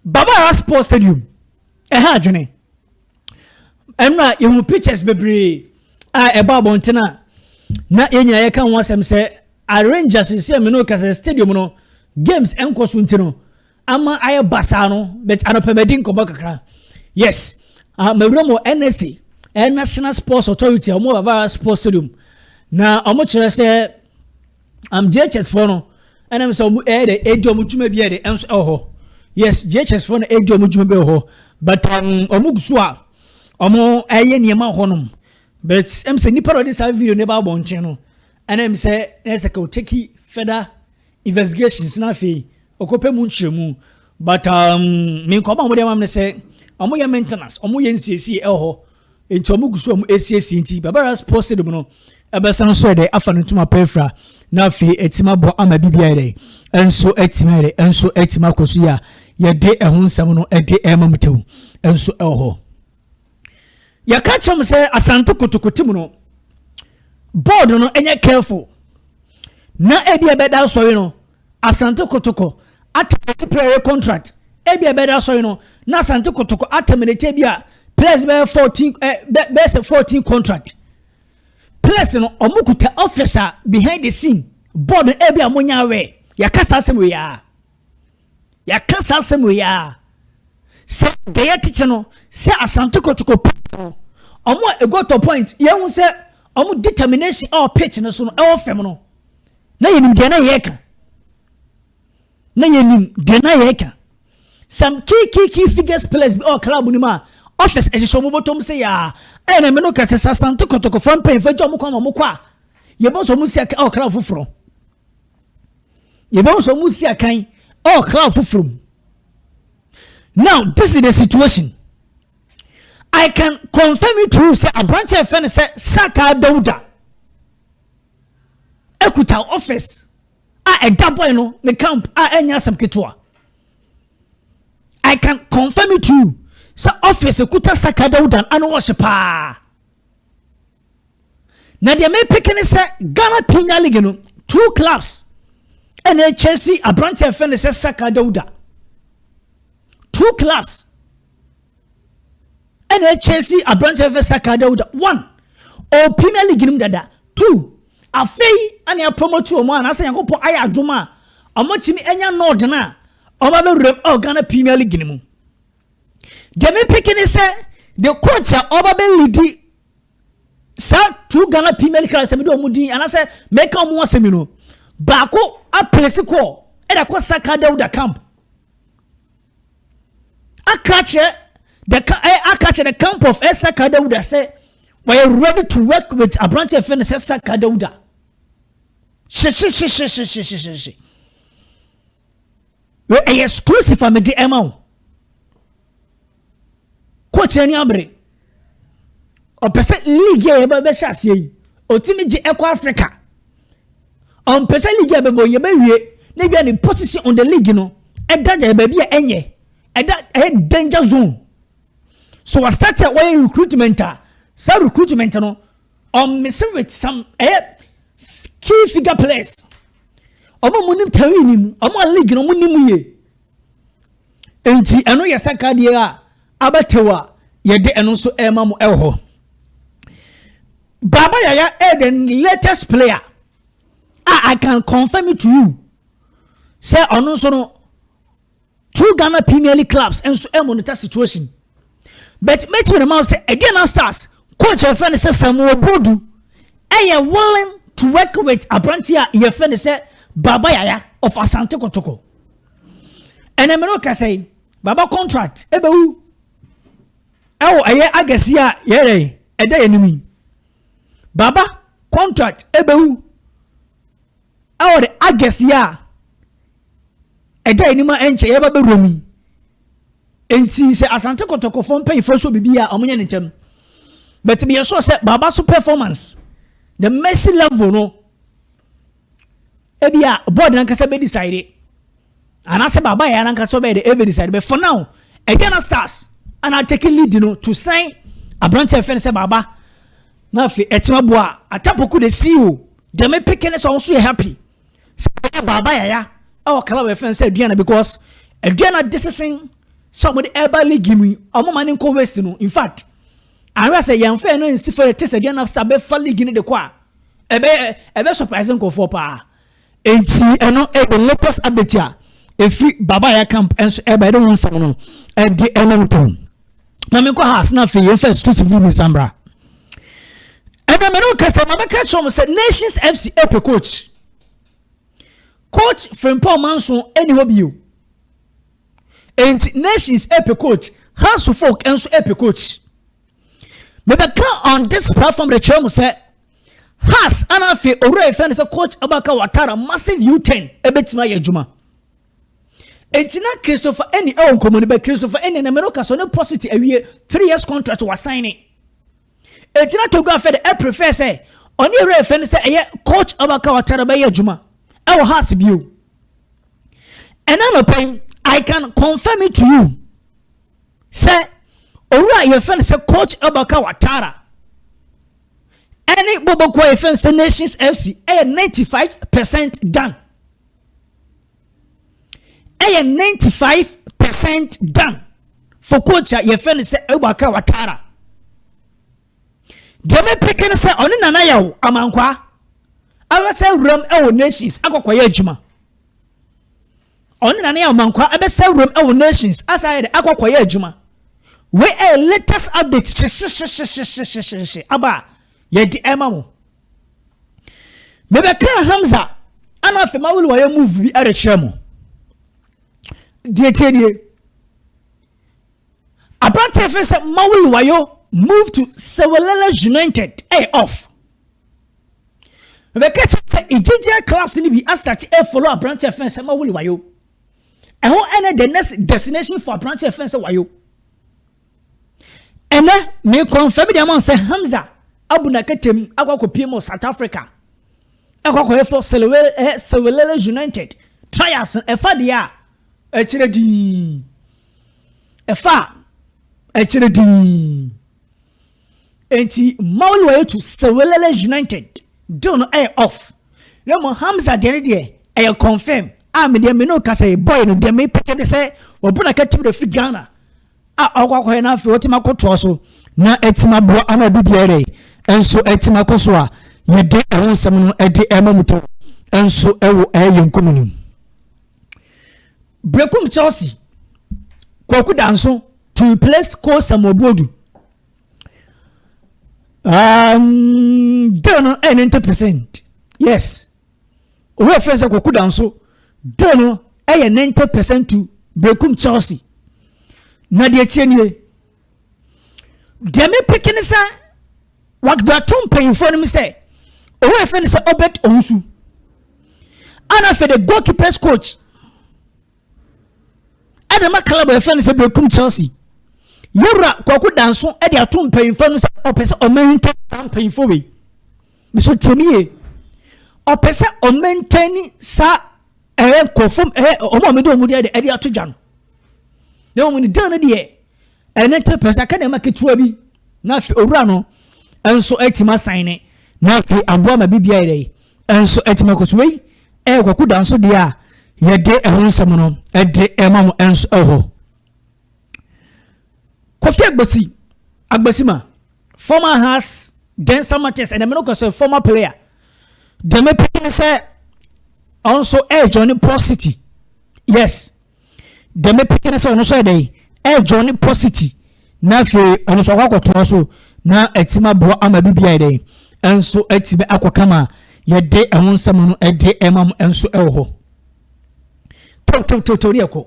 Baba Sports Stadium ha adwene enra you pictures bebre eba bontena na yenya ye kan wasem se arrangers se me no kase stadium no games enkoso ntino ama aye basa no but anopemedin kobo kakra yes mawura mo NSA National Sports Authority omo Baba Sports Stadium na omo kire se JHS for no enam so the ejo mutuma bi de enso ho yes JHS for no ejo mutuma bi ho but omo gusu a omo eye niema ho nom but em say nipa this video never bonchen no enam say neseka take further investigations na fe okope mu nchemu but me ko ba mo dem am say omo ye maintenance omo ye nsiesie ho enti omo gusu omo esiesie nti Baba Sports Stadium no ebesan so de afa no tuma pefra na fe etima bo ama bibia ere enso etima ere enso etima koso ya ye de ehun nsam no ede emamutew enso eho ya ka chem se Asante Kotoko tim no board no enye careful na ebi ebeda so no Asante Kotoko atterminate player contract ebi ebeda so no na Asante Kotoko atterminate bia players be 14 contract players no omukuta officer behind the scene board ebi amonya we yakasa asem we ya se de yetiche no se Asante Kotoko omo ego to point ye hu se omo determination or pitch no so no e ofem no na yenim de na yeka some key figures players be all club ni ma office ehihyo mo botom se ya na me no kase Asante Kotoko fan pen fa jom kwa ye bo so mu sia all club fufuro ye bo so mu sia kan all club fufuro. Now this is the situation. I can confirm it to say a branch of friend say Saka Dauda Ekuta office a double no the camp enya some ketwa. I can confirm it to you. So office Ekuta Saka Dauda and worshipa. Now they may pick and say Ghana Premier League no 2 clubs and Chelsea a branch of friend say Saka Dauda 2 clubs and Chelsea a branch of Saka Dauda 1 or Premier League nim dada 2 afei and ya promote o man asa yankopo aya adwuma amotimi enya nod na oma be rem Ghana Premier League nim dem picking say the coach oba be lead sa 2 Ghana Premier League clubs me do omudi and say make am one asemi no baako a place ko e da ko Saka Dauda camp akache the camp of Saka Dauda say we are ready to work with a branch of friend Saka Dauda. We are exclusive from the MO. Coach any abre. O percent league ye be chassis. O timi je Eco Africa. On percent league be boy ye be wie na bia ni position on the league no. E daja be bia enye. E da danger zone. So I started with recruitment. Some recruitment no messing with some key figure players. Omo munim tawi nim, omo league no munim ye. Enti eno ye Saka de a abatewa ye de eno so ema mo eho. Baba Yaya the latest player. I can confirm it to you. Say ono so no 2 Ghana Premier League clubs and so monitor situation. But make me the say again stars coach your friend say Samuel Bodu are willing to work with a branch here your friend say Baba Yaya of Asante Kotoko. And I'm not say Baba contract ebewu I guess here yere e dey enemy Baba contract ebewu the I guess here e dey enemy enche ye ba be romi. Enti se Asante Kotoko fon pay for so bibia omunye ne ntam. But be sure say Baba so performance the mercy level no ebia board nan kasa be decide and I say Baba ya nan kasa be the decide but for now again stars and I take lead no to sign a branch of friend say Baba na fi etima boa atapoku the CEO they me picking so also happy say Baba ya our club friend say Diana because Diana decision somebody ever league me omo mani nko west no in fact I say yan fe no nsi for test again after be fa league ni de kwa ebe surprising ko for pa enti eno the latest update ya efi baba ya camp enso ebe don nsam no e di enomton na me ko has na fe first exclusive with Sambra and me no kase ma be catch on say Nations FC epe coach Frimpong Manso any hobby and Nations epe coach Ansu folk enso epe coach me be on this platform the chairman say has anafe ore fan say coach Abaka Watara massive U10 ebetima ye adwuma entina Christopher any e onkomo be Christopher any na me no kase no positive awie 3 years contract was signing entina to go after the prefer say oni ore fan say coach Abaka Watara be ye adwuma e has bio and I'm paying I can confirm it to you say ora your friend say coach Abaka Watara any bobo kwa friend say Nations FC 95% done 95% done for coach your friend say Abaka Watara Jame picking say oni nana yawo amankwa awa say ram e Nations akokwa adwuma oni nana yawo amankwa abe say ram e Nations asa akokwa adwuma we a latest update aba yedi emamo mebe kan Hamza ana fe mawuli wa move bi arechemo die abante fe se mawuli wa move to Sewelele United off mebe catch Ijija clubs ni bi start follow abante fe se mawuli wa e ho ene the next destination for abante fe se wa ene me confirm the amount say Hamza abuna ketem akwakopi mo South Africa akwakoye for Sewelele United trials efa dia echiredi enti mawulwa to Sewelele United don't off no Hamza de confirm me de me no kasa boy no de me peke de say obuna ketem de fi Ghana akwakoye na fi otima koto so na etima bo ama bibiere enso etima koso a yede ehonsam no ede emamuto enso ewo yenkomunim Brekum Chelsea Poku danso to replace Ko Samobodu don't know 90%. Yes we friends Poku danso don't know 90% to Brekum Chelsea na de tienie de me pekene sa what do atom paying for me say we friends Obet Ansu ana for the goalkeepers coach Adama club e friends Brekum Chelsea yura Poku danso e de atom paying for me say opese o maintain paying for we so temie opese o maintain sa confirm o mo me do mu de atoja no no mun de na de ene pesa ka de maketua bi na fi owura no enso etima sign na fi aboa ma bibia ire enso etima koswe Poku danso de a ye de ehonsam no e de emam enso eho Kofi agbasi ma former has denser matches and no cause former player de me picking say also Johnny Posity yes de me picking say no so dey Johnny Posity na fi ono so akwakoto so na etima bo ama bibia dey enso etibe akokama ye de ehonsam no e de emam enso eho to rieko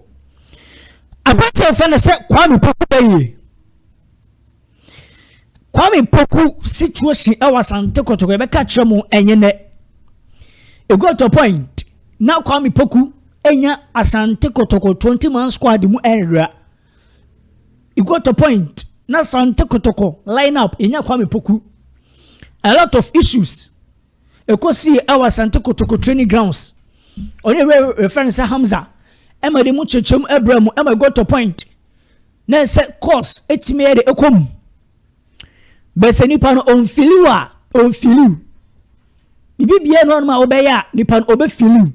abate fa na say Kwame Poku dey Kwame Poku situation Asante Kotoko be catch mu enye ne e got to point now Kwame Poku enya Asante Kotoko 20-man squad mu enra e got to point na Asante Kotoko lineup enya Kwame Poku a lot of issues e ko see Asante Kotoko training grounds only reference Hamza ema de mu chechem Abraham ema got to point na say course etime de ekom bese nipa no onfiliu bibia no ma obeya nipa no obefiliu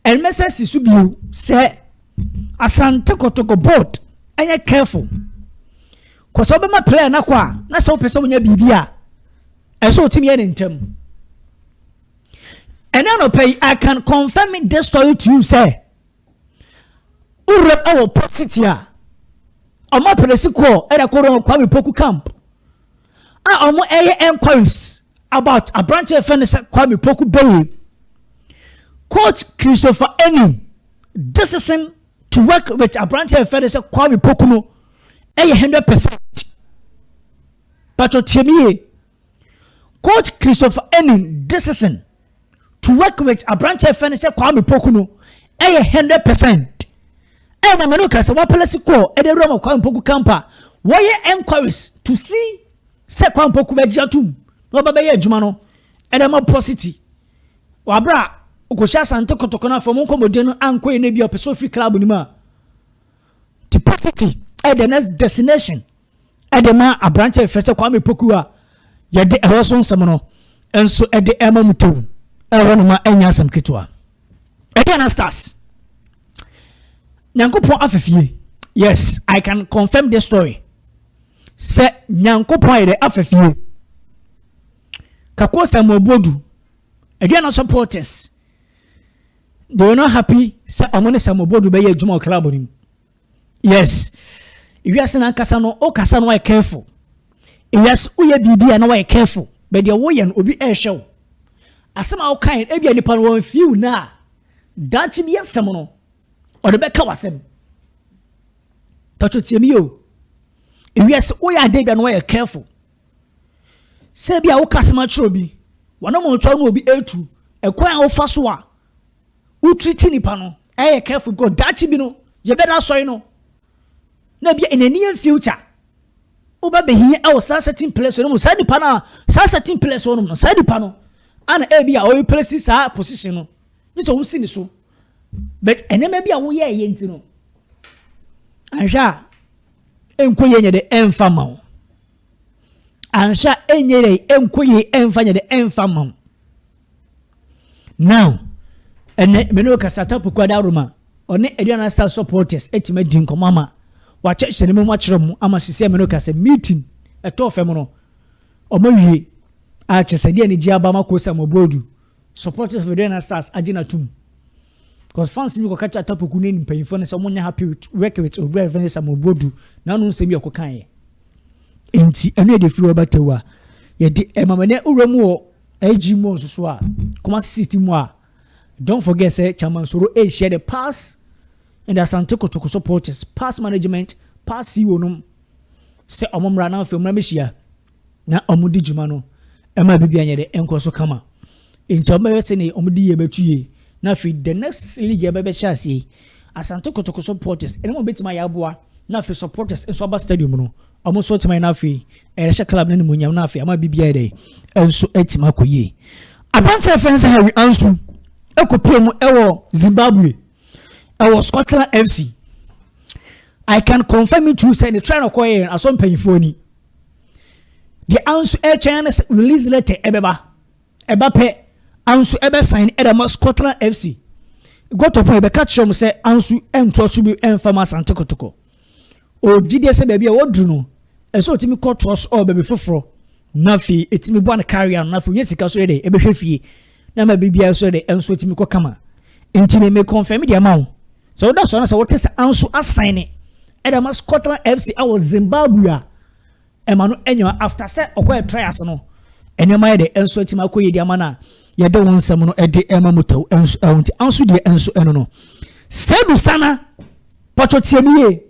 el message su biu se Asante Kotoko board ɛnyɛ careful cause obema player na kwa na so pese wonya bibia ɛso otimi yɛ ne ntem and now pay I can confirm this story to you say urep our positia omo presiko e da koro Kwame Poku camp omo enquiries about a branch of Kwame Poku Bay. Coach Christopher Enim decision to work with a branch of Kwame Poku no 100%. But Coach Christopher Enim decision to work with a branch of Kwame Poku no 100%. And I'm going to say what policy call at the room of Kwame Poku camper. Why enquiries to see se Kwame Poku bejiatum no baba ye adwuma no e dem positive wabra ukosha Asante Kotoko na fo mon komode no anko e na bia opeso free club ni ma the positive e the next destination e de ma abranche fese Kwame Poku a ye de eho so nsem no enso e de ema mutew e ho no ma enya asem ketwa e de na stars nyankopon afefie. Yes, I can confirm this story. Se nyankopon ide afefie Kako Samobodu, again, supporters. They were not happy. Sa amone Samobodu be ye juma club on him. Yes, if you are saying Kasano, o Kasano, I careful. If you are uye bibi, I know I careful. But the way and obi air show. As some our kind, every any pan one few na. That be a samono or the back was him. Touch it, Timio. If you are uye debi, I know I careful. Sebi a wokasema trobi wana mo twa no obi etu ekwan ofa so a utriti nipa no careful go dachi bi no je beda soy no na bia in a near future oba be here e sa certain place no sa nipa na sa certain place no sa nipa no ana e bia o place sa position no ni so wusi ni so but enema bia wo ye ye ntino anhwa enkoye nye de emfa ma ansha enyere enkoye enfanya de enfamam now ene meno kasata pokwa da roma one ediana star supporters etima din komama wa cheche ne mu akere mu ama sisi meno kasa meeting eto fem no omawie a chesede ne giaba makosa mobodu supporters of ediana stars agina tum because fans ni ko kacha tapoku ne mpanyifo ne so monya happy with work with obi Vanessa mobodu na no nsemi okokan ye enti enu de free obatewa ye de emamane uremu o ag mo so a kuma city mu a don't forget say chairman soro share the pass and Asante Kotoko supporters pass management pass CEO no se omomra na afemra mehia na omudi djuma no ema bibia nye de enkoso kama enti omewese ne omudi ye betuye na fi the next league bebe chase Asante Kotoko supporters ene mo betima ya boa na fi supporters enso aba stadium no omoso tima na fi eresha club na munyam na fi ama bibia de enso etima koye abanta fence Harry Ansu ekopiem ewo Zimbabwe ewo Scotland FC. I can confirm it to say the try to call here as some payphone the Ansu China release letter eba pe Ansu ebe sign edema Scotland FC go to point be catch them say Ansu ento so bi enfama Asante Kotoko o gide se bia wodru no eso otimi court us all baby foforo na fi etimi bo na carrier na fi yesika so ede ebe hwefie na ma bibia so ede enso etimi ko kama enti me confirm the amount so that's why so what is Ansu assign edema Scotland FC our Zimbabwe emanu enyo after say okoye trials no enyoma ye de enso etimi akoye di amana ye de won sam no ede ema motaw enso enti Ansu de enso eno no Seidu Saana pochotiemiye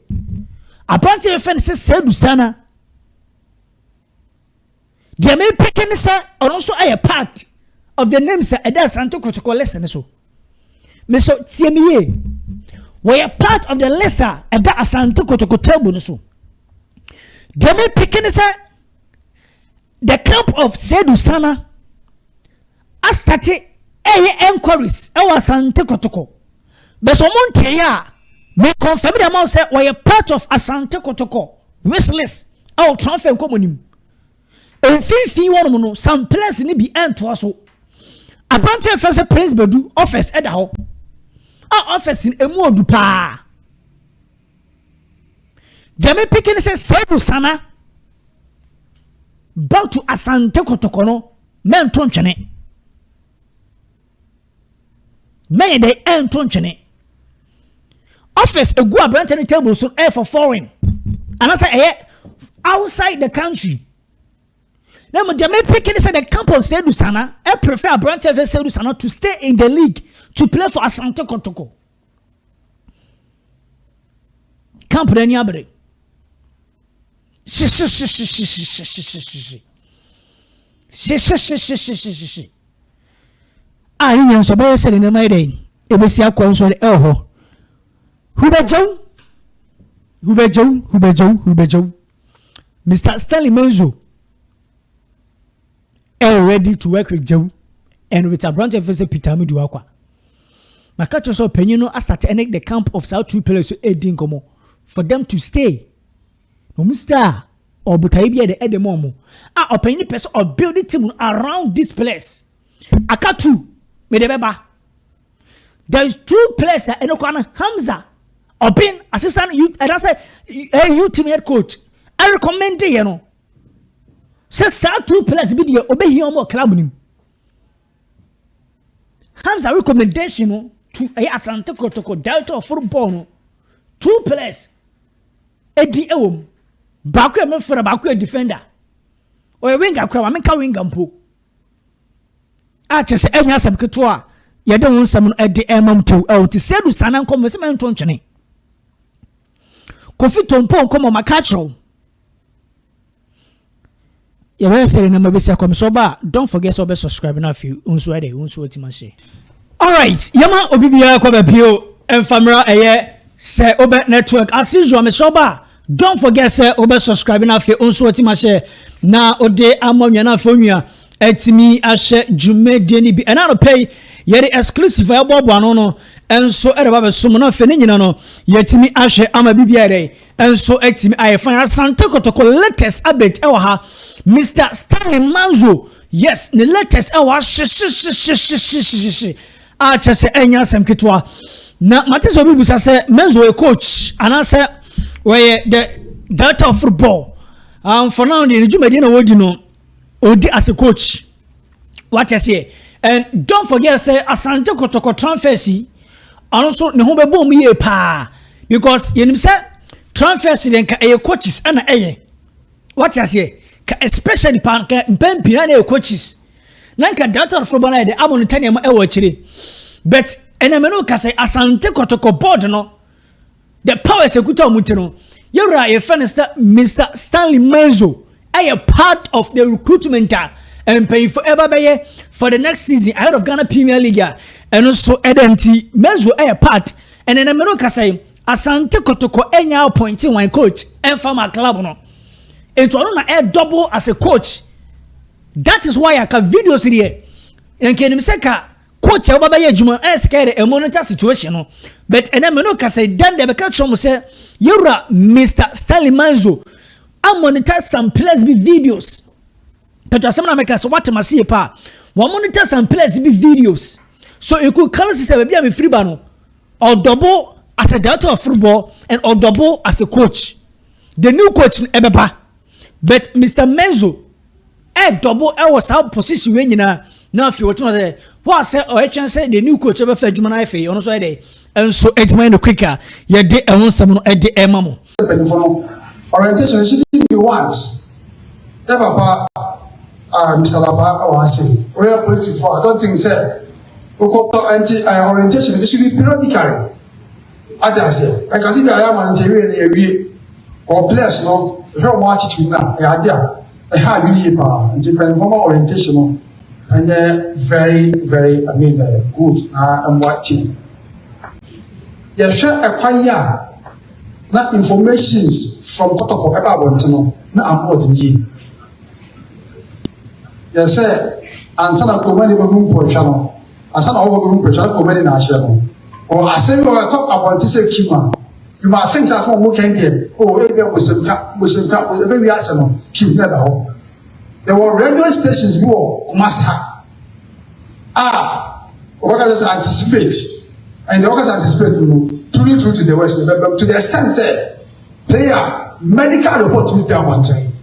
apante fence Seidu Saana the me picking say also a part of the names that Asante Kotoko listen so me so tiemiye we are part of the lesser at that Asante Kotoko table so the me picking say the camp of Seidu Saana has started enquiries Asante Kotoko but so monte ya me confirm the amount say we are part of Asante Kotoko wish list our transfer commonim enfifi won no some place ni bi ento so abante first Prince Bedu office eda ho office in emu odu pa Jame picking say Seidu Saana bow to Asante Kotoko no men tonchene. May they end tonchene. Office a go abandon table so air for foreign. And I say outside the country. Now Jame picking say the camp of Seidu Saana, I prefer Brent Seidu Saana to stay in the league to play for Asante Kotoko. Camp Deni Abre. Ah, you so by said in my day. It was your console. Oh, who be Joe? Mr. Stanley Menzo. Ready to work with Joe and with a branch of Peter Miduakwa. My catcher saw Penino as at the camp of South two pillars to Edin Como for them to stay. No Mr. or Butaibia the Edemomo. Ah, open the person or build a team around this place. Akatu, Medebeba. There is two players and Okwana Hamza. Open assistant youth, and I say, hey, you team head coach. I recommend you know. Say start two players be the obey him more club nim. Hamza recommendation to Asante Kotoko Delta of football no. Two players. Edi ewom. Baku e mfura baku e defender. O winga kwa menka winga mpo. A chese enya sam keto ye de won sam no edi emam to e ti Seidu Saana nkom se men to ntwene. Kofi Tompo nkom makachro. Ye we say na mabesi akom so ba don't forget to subscribe na fi unso ade unso otimase. All right, yama obibia kwa ba pio enfamra eye say obe network as usual me so ba don't forget say obe subscribe na fi unso otimase na ode amonwa na fonwa etimi ahye jumedie ni bi ena no pay ye the exclusive ebobo ano no enso ereba be som na fe ne nyina no yetimi ahye ama bibia re enso etimi ayefan Asante Kotoko latest update ewa ha Mr. Stanley Manzo, yes, the latest ah chese enya sem kitwa na matese obi busa say Manzo a coach and I say where the director of football for now the Jumedi na wodi no odi as a coach what I say and don't forget say Asante Kotoko transfer and also ne ho bebo mu ye pa because yenim say transfer den ka coaches and what I say especially mpempina na coaches nanka director of football na de amonitania ma ewo chire but enameno ka say Asante Kotoko board no the power executor mutino yura ye fenester Mr. Stanley Menzo a part of the recruitment and paying for ever for the next season ahead of Ghana Premier League and also edenti Menzo a part and enameno ka say Asante Kotoko enya appointing one coach and farmer club no into na double as a coach. That is why I can videos here. And can say coach e baba ye juma e scared e monitor situation no. But enameno ka say dan de be catch am say yura Mr. Stanley Manzo I monitor some players be videos. But asem na make so what am see pa. We monitor some players be videos. So you could call say be am free ba no or double as a director of football and or double as a coach. The new coach ebeba. But Mr. Menzo double was our position when na if you say what say or say the new coach ever fed Jumana Fe on so day and so it's mind quicker ye de e won sam no e de e mamo orientation should be once that papa Mr. Laba was saying we are policy for I don't think say orientation this should be periodically I just say I can see I am on TV or bless no how much it na e idea e ha really pa independent formal orientation and very I mean good I'm watching you share a kwanya na informations from Kotoko about no na amod yi you say ansa na ko mani bo mu po twa no ansa na wo bo mu po twa ko mani na ahye no or asem we talk about this kima you might think that's what we can get. Oh, maybe we ask them. Keep never home. There were radio stations more must have. Workers anticipate, and the workers anticipate truly true to the West. To the extent say, player medical report to be one time.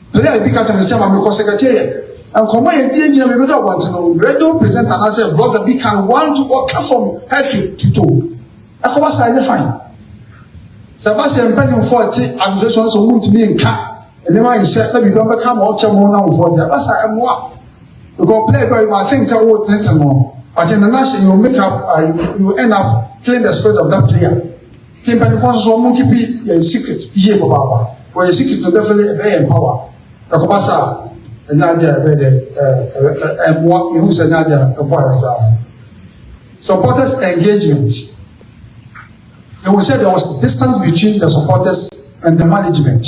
Player be catching the chairman because secretariat. And come on, you may not want to know. Radio present and I say, brother, we can want to walk from head to toe. I come outside, fine. Sebastian Penny 40 accusations of wound to me in car. And then I said, let me don't become all chamon now for the Bassa and what. You go play by my things are all things and more. But in the national, you make up, you end up killing the spirit of that player. Tim Penny forces or monkey be a secret, ye Baba, where a secret to definitely obey and power. The Kobasa. Nadia, and what you said, Nadia, a boy. Supporters engagement. They will say there was distance between the supporters and the management.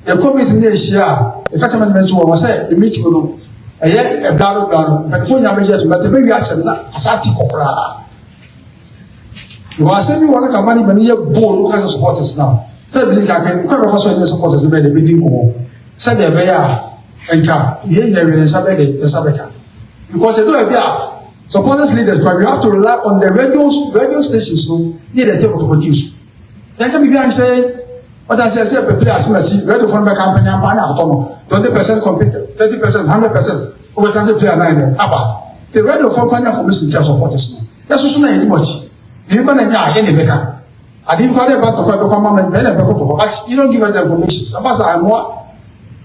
The committee in Asia, the Catalan mentor was a meeting, a blah, but before you have but the baby asked Asante Kotoko. You are saying you want to money when you have board as supporters now. So, I can cover for some supporters in the meeting. Said they were. And because they do a supporters leaders, but we have to rely on the radio stations to need a table to produce. Then can be behind say, what I say, players must radio from the company and money out 20% computer, 30%, 100%, over transit player 9. The radio from Panya for missing supporters. That's also not much. You can any better. I didn't call about the Papa, but you don't give us the information. Suppose I am more.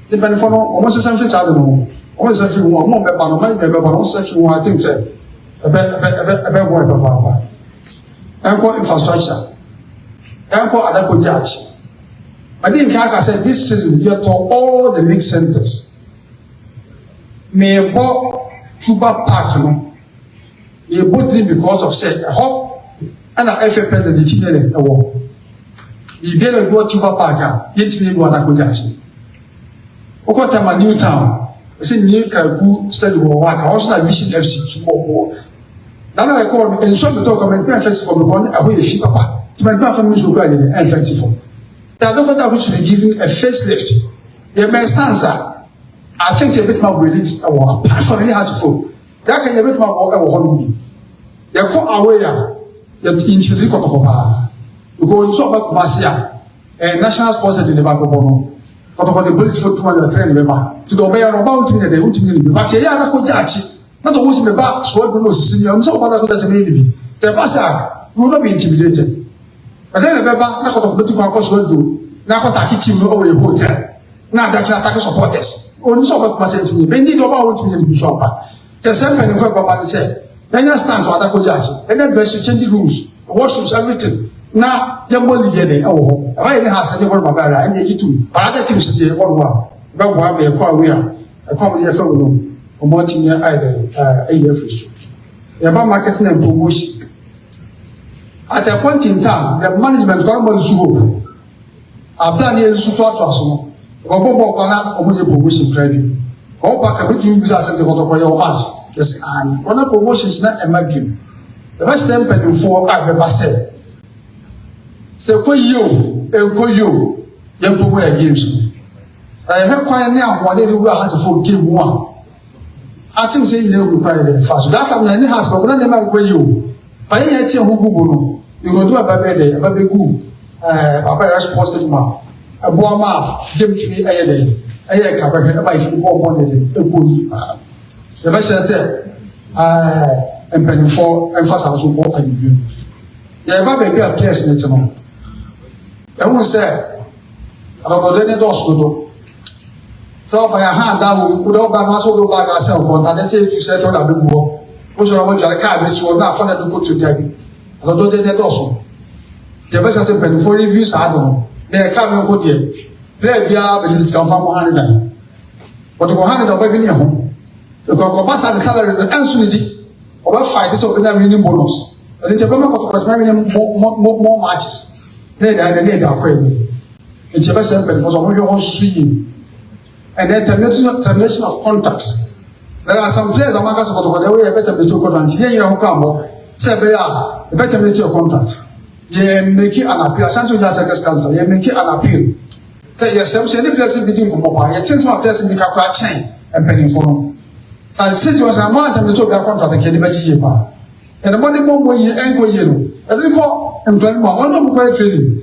The benefit almost something I don't know. Almost everyone, more about no money, but almost everyone I think said a better word about Uncle infrastructure. Uncle Adako Judge. I didn't I said this season you told all the league centers. May bought Tuba Park, you bought it because of said a hop and a FA president the a war. You better go Tuba Park, yet me go Adako Judge. Okotama New Town, I say New Kaku study war, I also have Vision FC support war. Then I call and so the talk of my festival because I will see Papa. To my family who graduated and festival. They are not that which be given a facelift. The main stanza, I think a bit more release a war, apart from any hard to fall. That can a bit more our holiday. They are called away that into the Kotoko. You go into about Marcia, a national sponsor in the Bagobono. But the police for 200 train member to the mayor about it, they won't mean but a yard of Jachi, not a who's in the back, so I don't know, senior, so what I could have maybe. The Bassa will not be intimidated. But then remember, not what the Cockos will do, now what I hit him over a hotel. Now that's attack supporters. Only so what must to me, Bendy about me in the shop. Just send me for Baba said, then I stand for Adako Jachi, and then dress to change the rules, washrooms, everything. Now, you're more than oh, I has a number of barrier and you too. But other things here, one while. But why be a car we are a company from or more year either a year free. The about marketing and promotion. At a point in time, the management government is over. I plan here to support us. Bobo Bana or promotion credit. All back a bit in business at the Kotoko Mass. Yes, and one of promotions not a magazine. The best temper for I remember said. So, you, young people games. I have quite now one day we have to forgive one. I think say you require the fast. That time any house, but when they might go you. But yet, you go, you will do a baby, a baby goo, a very posted man. A boama, give to me a day. A year, I might be one day, a good. The best said, I'm penning for and fast as you and you. Yeah, baby, a place later on. And we say, about the door. So by a hand down, we don't buy muscle by ourselves, and they say to settle that big war. Which are what your car is not fun to go to Debbie. And although they did also. The best has been for reviews, I don't know. They are coming good here. Play the but it's come from 100. But 100 of every home. The Cocomas and the salary and Ansu or 5 is of the minimum bonus. And it's a government more matches. They are craving. It's a best temple for some of your own swinging. And then termination of contracts. There are some players among us who the way a better to contract. Here you know, come, say, a better your contract. Ye make it an appeal. Sancho has a council. Ye make it an appeal. Say, yes, any place between Kumapa, yet since my place in the Capra chain and penny for them. So I said, was a man to talk about contract again, but you and the money more you anchor you. And we call and grandma, one of the training.